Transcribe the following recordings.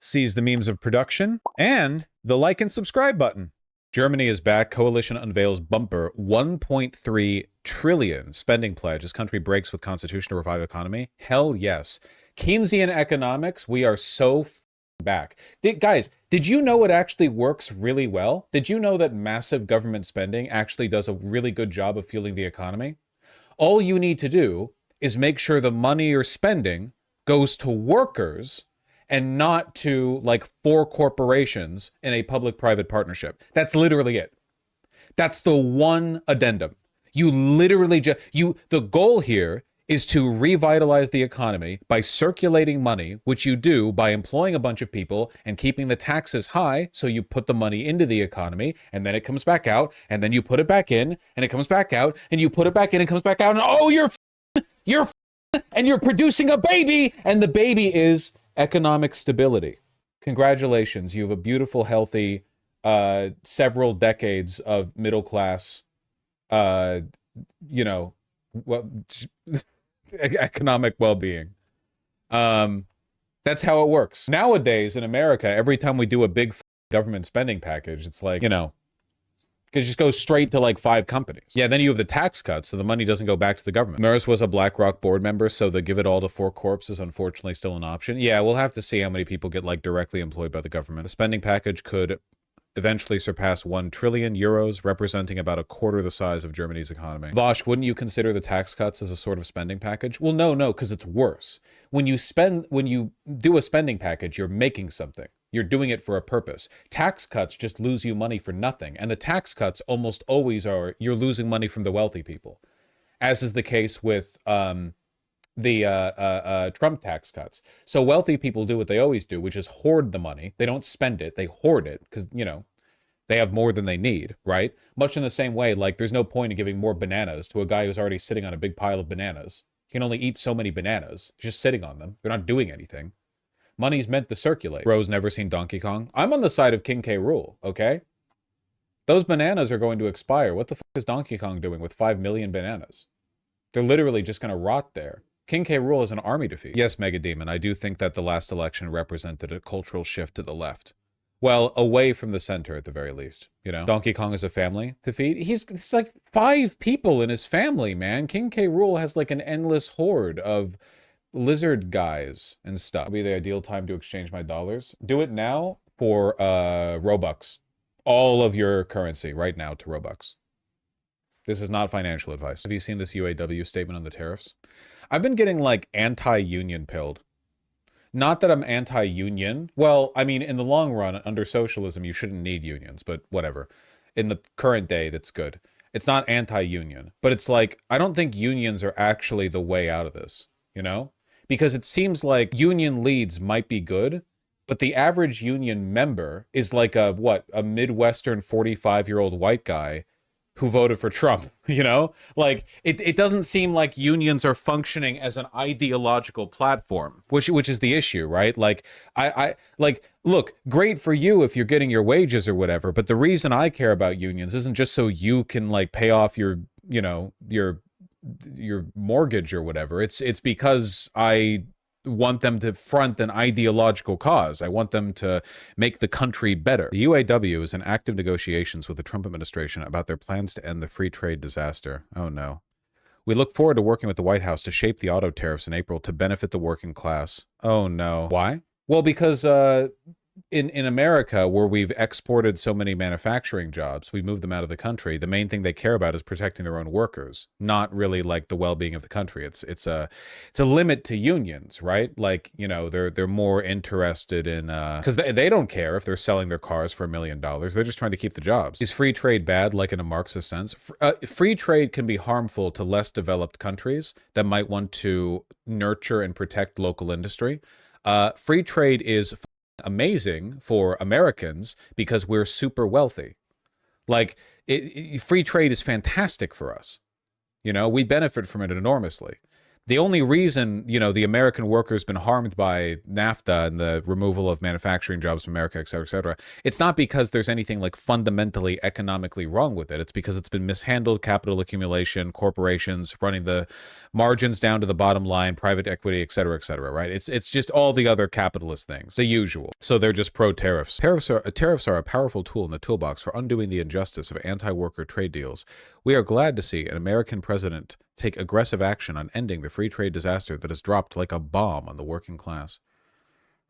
sees the memes of production, and the like and subscribe button. Germany is back. Coalition unveils bumper 1.3 trillion spending pledge as country breaks with constitution to revive economy. Hell yes. Keynesian economics, we are so back. Guys, did you know it actually works really well? Did you know that massive government spending actually does a really good job of fueling the economy? All you need to do is make sure the money you're spending goes to workers and not to like 4 corporations in a public-private partnership. That's literally it. That's the one addendum. You literally just, the goal here is to revitalize the economy by circulating money, which you do by employing a bunch of people and keeping the taxes high, so you put the money into the economy, and then it comes back out, and then you put it back in, and it comes back out, and you put it back in, and it comes back out, and oh, and you're producing a baby, and the baby is economic stability. Congratulations, you have a beautiful, healthy, several decades of middle class, economic well-being. That's how it works. Nowadays in America, every time we do a big government spending package, it's like, it just goes straight to like 5 companies. Yeah, then you have the tax cuts, so the money doesn't go back to the government. Maris was a BlackRock board member, so the give it all to 4 corps is unfortunately still an option. Yeah, we'll have to see how many people get like directly employed by the government. The spending package could eventually surpass 1 trillion euros, representing about a quarter the size of Germany's economy. Vaush, wouldn't you consider the tax cuts as a sort of spending package? Well, no, because it's worse. When you do a spending package, you're making something. You're doing it for a purpose. Tax cuts just lose you money for nothing. And the tax cuts almost always are, you're losing money from the wealthy people. As is the case with Trump tax cuts. So wealthy people do what they always do, which is hoard the money. They don't spend it, they hoard it because, they have more than they need, right? Much in the same way, like there's no point in giving more bananas to a guy who's already sitting on a big pile of bananas. He can only eat so many bananas, just sitting on them. They're not doing anything. Money's meant to circulate. Bro's never seen Donkey Kong. I'm on the side of King K. Rool, okay? Those bananas are going to expire. What the fuck is Donkey Kong doing with 5 million bananas? They're literally just going to rot there. King K. Rool is an army defeat. Yes, Mega Demon, I do think that the last election represented a cultural shift to the left. Well, away from the center at the very least, Donkey Kong is a family defeat. He's like 5 people in his family, man. King K. Rool has like an endless horde of lizard guys and stuff. It'll be the ideal time to exchange my dollars. Do it now for Robux. All of your currency right now to Robux. This is not financial advice. Have you seen this UAW statement on the tariffs? I've been getting like anti-union pilled. Not that I'm anti-union. Well, I mean, in the long run, under socialism, you shouldn't need unions, but whatever. In the current day, that's good. It's not anti-union, but it's like, I don't think unions are actually the way out of this, Because it seems like union leads might be good, but the average union member is like a Midwestern 45-year-old white guy who voted for Trump, Like, it doesn't seem like unions are functioning as an ideological platform, which is the issue, right? Like, look, great for you if you're getting your wages or whatever, but the reason I care about unions isn't just so you can, like, pay off your mortgage or whatever. It's because I want them to front an ideological cause. I want them to make the country better. The UAW is in active negotiations with the Trump administration about their plans to end the free trade disaster. Oh no. We look forward to working with the White House to shape the auto tariffs in April to benefit the working class. Oh no. Why? Well, because in America, where we've exported so many manufacturing jobs, we moved them out of the country. The main thing they care about is protecting their own workers, not really like the well-being of the country. It's a limit to unions, right? Like, they're more interested in because they don't care if they're selling their cars for $1 million. They're just trying to keep the jobs. Is free trade bad, like in a Marxist sense? Free trade can be harmful to less developed countries that might want to nurture and protect local industry. Free trade is amazing for Americans because we're super wealthy. Like, free trade is fantastic for us. We benefit from it enormously. The only reason, you know, the American worker's been harmed by NAFTA and the removal of manufacturing jobs from America, et cetera, it's not because there's anything like fundamentally economically wrong with it. It's because it's been mishandled, capital accumulation, corporations running the margins down to the bottom line, private equity, et cetera, right? It's just all the other capitalist things, the usual. So they're just pro-tariffs. Tariffs are a powerful tool in the toolbox for undoing the injustice of anti-worker trade deals. We are glad to see an American president take aggressive action on ending the free trade disaster that has dropped like a bomb on the working class.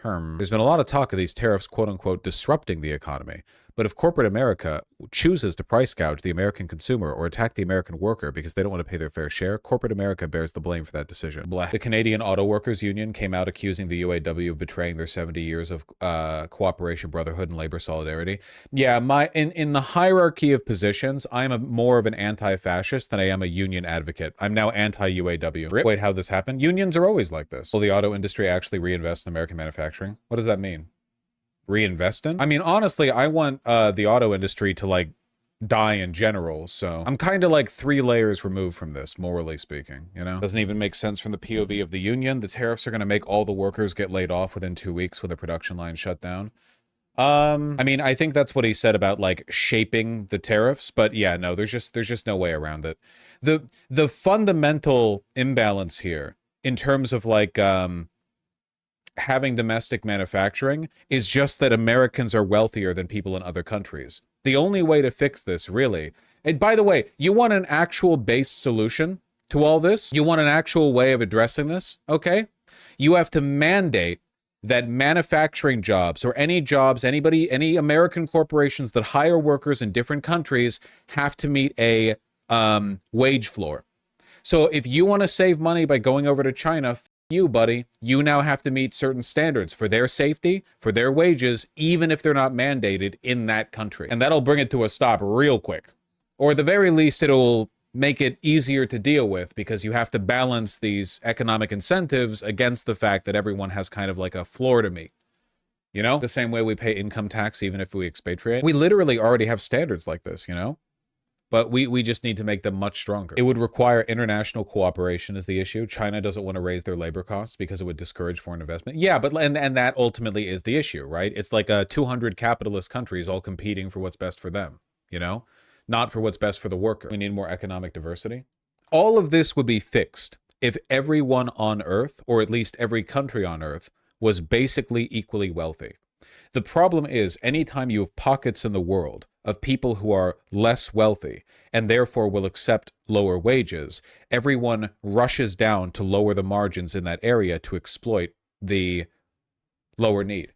There's been a lot of talk of these tariffs, quote-unquote, disrupting the economy. But if corporate America chooses to price gouge the American consumer or attack the American worker because they don't want to pay their fair share, corporate America bears the blame for that decision. Blah. The Canadian Auto Workers Union came out accusing the UAW of betraying their 70 years of cooperation, brotherhood, and labor solidarity. Yeah, in the hierarchy of positions, I'm more of an anti-fascist than I am a union advocate. I'm now anti-UAW. Wait, how this happened? Unions are always like this. Will the auto industry actually reinvest in American manufacturing? What does that mean? Reinvest in? I mean, honestly, I want the auto industry to like die in general, so I'm kind of like 3 layers removed from this, morally speaking, you know? Doesn't even make sense from the POV of the union. The tariffs are going to make all the workers get laid off within 2 weeks with a production line shut down. I mean, I think that's what he said about like shaping the tariffs, but yeah, no, there's just no way around it. The fundamental imbalance here in terms of like having domestic manufacturing is just that Americans are wealthier than people in other countries. The only way to fix this, really, and by the way, you want an actual base solution to all this? You want an actual way of addressing this? Okay? You have to mandate that manufacturing jobs or any jobs, any American corporations that hire workers in different countries have to meet a wage floor. So if you want to save money by going over to China, you, buddy, you now have to meet certain standards for their safety, for their wages, even if they're not mandated in that country. And that'll bring it to a stop real quick. Or at the very least, it'll make it easier to deal with because you have to balance these economic incentives against the fact that everyone has kind of like a floor to meet. You know, the same way we pay income tax even if we expatriate. We literally already have standards like this, you know? But we just need to make them much stronger. It would require international cooperation is the issue. China doesn't want to raise their labor costs because it would discourage foreign investment. Yeah, but and that ultimately is the issue, right? It's like 200 capitalist countries all competing for what's best for them, you know? Not for what's best for the worker. We need more economic diversity. All of this would be fixed if everyone on Earth, or at least every country on Earth, was basically equally wealthy. The problem is, anytime you have pockets in the world of people who are less wealthy and therefore will accept lower wages, everyone rushes down to lower the margins in that area to exploit the lower need.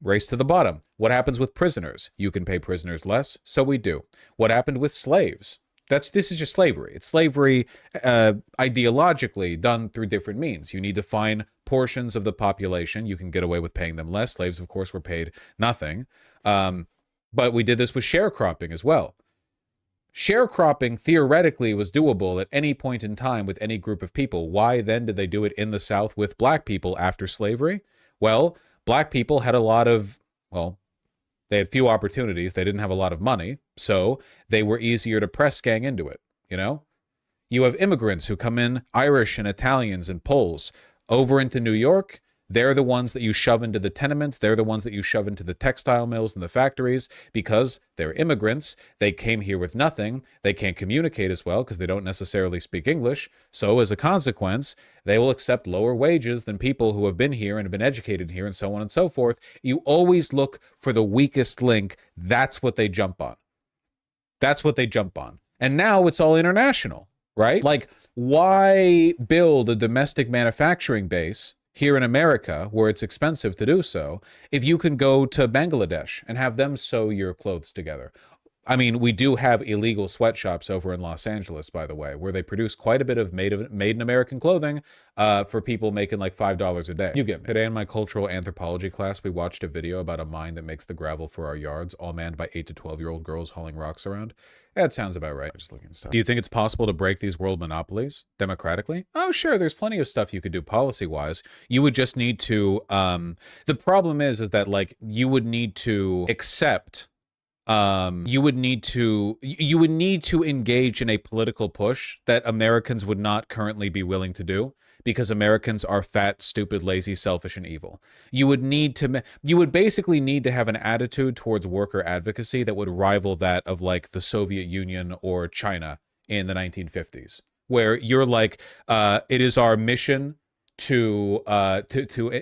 Race to the bottom. What happens with prisoners? You can pay prisoners less, so we do. What happened with slaves? This is just slavery. It's slavery ideologically done through different means. You need to find portions of the population. You can get away with paying them less. Slaves, of course, were paid nothing. But we did this with sharecropping as well. Sharecropping theoretically was doable at any point in time with any group of people. Why then did they do it in the South with black people after slavery? Well, black people had a lot of, well, they had few opportunities. They didn't have a lot of money, so they were easier to press gang into it, you know? You have immigrants who come in, Irish and Italians and Poles, over into New York. They're the ones that you shove into the tenements. They're the ones that you shove into the textile mills and the factories because they're immigrants. They came here with nothing. They can't communicate as well because they don't necessarily speak English. So as a consequence, they will accept lower wages than people who have been here and have been educated here and so on and so forth. You always look for the weakest link. That's what they jump on. That's what they jump on. And now it's all international, right? Like, why build a domestic manufacturing base here in America, where it's expensive to do so, if you can go to Bangladesh and have them sew your clothes together? I mean, we do have illegal sweatshops over in Los Angeles, by the way, where they produce quite a bit of made in American clothing for people making like $5 a day. You get me. Today in my cultural anthropology class, we watched a video about a mine that makes the gravel for our yards, all manned by 8 to 12-year-old girls hauling rocks around. That sounds about right. Just looking at stuff. Do you think it's possible to break these world monopolies democratically? Oh, sure. There's plenty of stuff you could do policy-wise. You would just need to, the problem is that like you would need to accept, you would need to engage in a political push that Americans would not currently be willing to do, because Americans are fat, stupid, lazy, selfish, and evil. You would basically need to have an attitude towards worker advocacy that would rival that of like the Soviet Union or China in the 1950s, where you're like, it is our mission to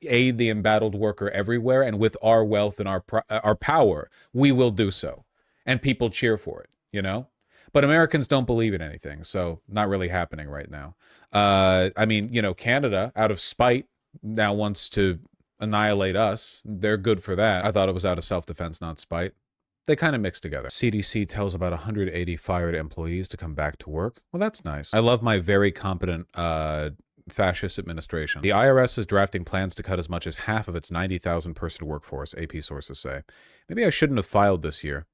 aid the embattled worker everywhere, and with our wealth and our power, we will do so, and people cheer for it, you know. But Americans don't believe in anything, so not really happening right now. I mean, you know, Canada, out of spite, now wants to annihilate us. They're good for that. I thought it was out of self-defense, not spite. They kind of mix together. CDC tells about 180 fired employees to come back to work. Well, that's nice. I love my very competent fascist administration. The IRS is drafting plans to cut as much as half of its 90,000 person workforce, AP sources say. Maybe I shouldn't have filed this year.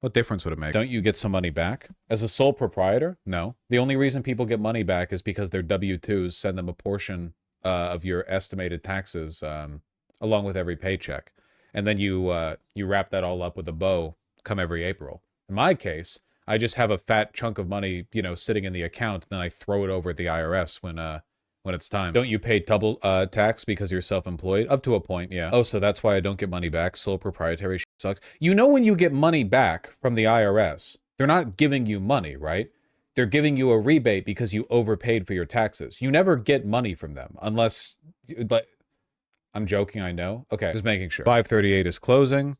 What difference would it make? Don't you get some money back? As a sole proprietor? No. The only reason people get money back is because their W-2s send them a portion of your estimated taxes along with every paycheck. And then you wrap that all up with a bow come every April. In my case, I just have a fat chunk of money, you know, sitting in the account, and then I throw it over at the IRS when it's time. Don't you pay double tax because you're self-employed? Up to a point, yeah. Oh, so that's why I don't get money back. Sole proprietary shit sucks. You know, when you get money back from the IRS, they're not giving you money, right? They're giving you a rebate because you overpaid for your taxes. You never get money from them unless, but I'm joking, I know. Okay, just making sure. 538 is closing.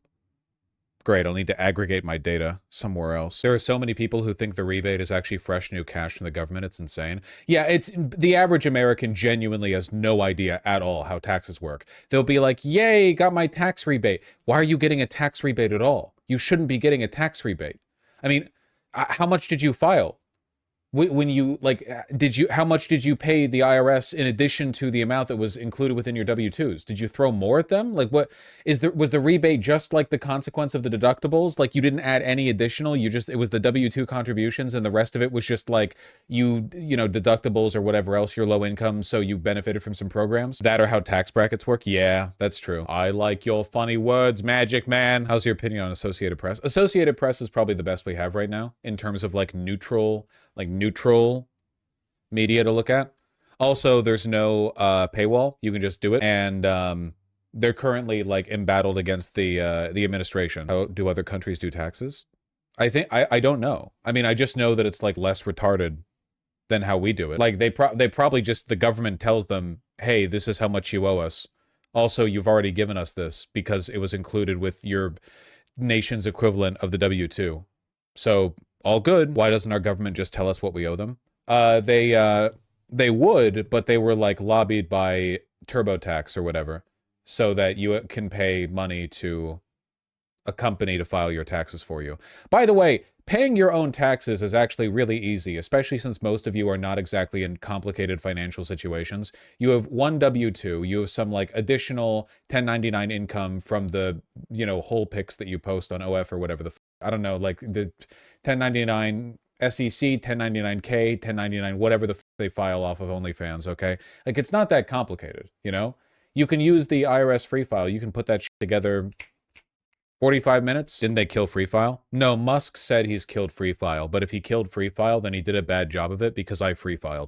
Great, I'll need to aggregate my data somewhere else. There are so many people who think the rebate is actually fresh new cash from the government. It's insane. Yeah, it's the average American genuinely has no idea at all how taxes work. They'll be like, yay, got my tax rebate. Why are you getting a tax rebate at all? You shouldn't be getting a tax rebate. I mean, how much did you file? When you, like, how much did you pay the IRS in addition to the amount that was included within your W-2s? Did you throw more at them? Like, what was the rebate just like the consequence of the deductibles? Like, you didn't add any additional, it was the W-2 contributions, and the rest of it was just like you know, deductibles or whatever else, your low income, so you benefited from some programs? That or how tax brackets work? Yeah, that's true. I like your funny words, Magic Man. How's your opinion on Associated Press? Associated Press is probably the best we have right now in terms of like neutral media to look at. Also, there's no paywall. You can just do it. And they're currently like embattled against the administration. How do other countries do taxes? I don't know. I mean, I just know that it's like less retarded than how we do it. Like they probably just, the government tells them, hey, this is how much you owe us. Also, you've already given us this because it was included with your nation's equivalent of the W-2. So all good. Why doesn't our government just tell us what we owe them? They would, but they were like lobbied by TurboTax or whatever, so that you can pay money to a company to file your taxes for you. By the way, paying your own taxes is actually really easy, especially since most of you are not exactly in complicated financial situations. You have one W-2, you have some like additional 1099 income from the, you know, whole pics that you post on OF or whatever the I don't know, like the 1099 SEC, 1099K, 1099, whatever the they file off of OnlyFans, okay? Like, it's not that complicated, you know? You can use the IRS Free File. You can put that shit together 45 minutes. Didn't they kill Free File? No, Musk said he's killed Free File, but if he killed Free File, then he did a bad job of it because I free filed.